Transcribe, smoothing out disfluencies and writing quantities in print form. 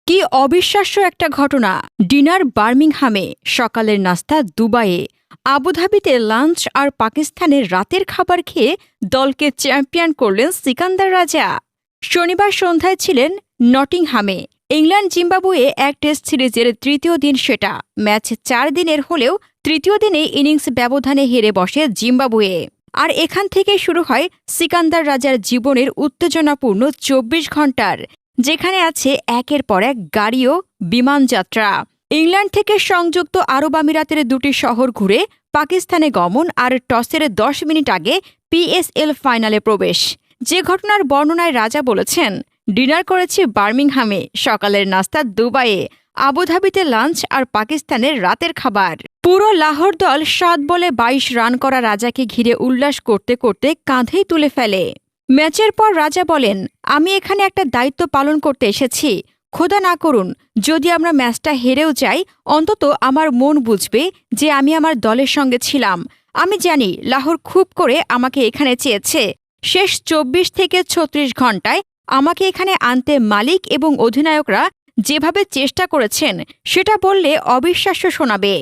কি অবিশ্বাস্য একটা ঘটনা। ডিনার বার্মিংহামে, সকালের নাস্তা দুবাইয়ে, আবুধাবিতে লাঞ্চ আর পাকিস্তানের রাতের খাবার খেয়ে দলকে চ্যাম্পিয়ন করলেন সিকান্দার রাজা। শনিবার সন্ধ্যায় ছিলেন নটিংহামে। ইংল্যান্ড জিম্বাবুয়ে এক টেস্ট সিরিজের তৃতীয় দিন সেটা। ম্যাচ 4 দিনের হলেও তৃতীয় দিনে ইনিংস ব্যবধানে হেরে বসে জিম্বাবুয়ে। আর এখান থেকে শুরু হয় সিকান্দার রাজার জীবনের উত্তেজনাপূর্ণ 24 ঘণ্টার, যেখানে আছে একের পর এক গাড়ি ও বিমানযাত্রা। ইংল্যান্ড থেকে সংযুক্ত আরব আমিরাতের 2টি শহর ঘুরে পাকিস্তানে গমন আর টসের 10 মিনিট আগে পিএসএল ফাইনালে প্রবেশ। যে ঘটনার বর্ণনায় রাজা বলেছেন, ডিনার করেছি বার্মিংহামে, সকালের নাস্তা দুবাইয়ে, আবুধাবিতে লাঞ্চ আর পাকিস্তানের রাতের খাবার। পুরো লাহোর দল 7 বলে 22 রান করা রাজাকে ঘিরে উল্লাস করতে করতে কাঁধেই তুলে ফেলে। ম্যাচের পর রাজা বলেন, আমি এখানে একটা দায়িত্ব পালন করতে এসেছি। খোদা না করুন, যদি আমরা ম্যাচটা হেরেও যাই, অন্তত আমার মন বুঝবে যে আমি আমার দলের সঙ্গে ছিলাম। আমি জানি লাহোর খুব করে আমাকে এখানে চেয়েছে। শেষ 24 থেকে 36 ঘণ্টায় আমাকে এখানে আনতে মালিক এবং অধিনায়করা যেভাবে চেষ্টা করেছেন, সেটা বললে অবিশ্বাস্য শোনাবে।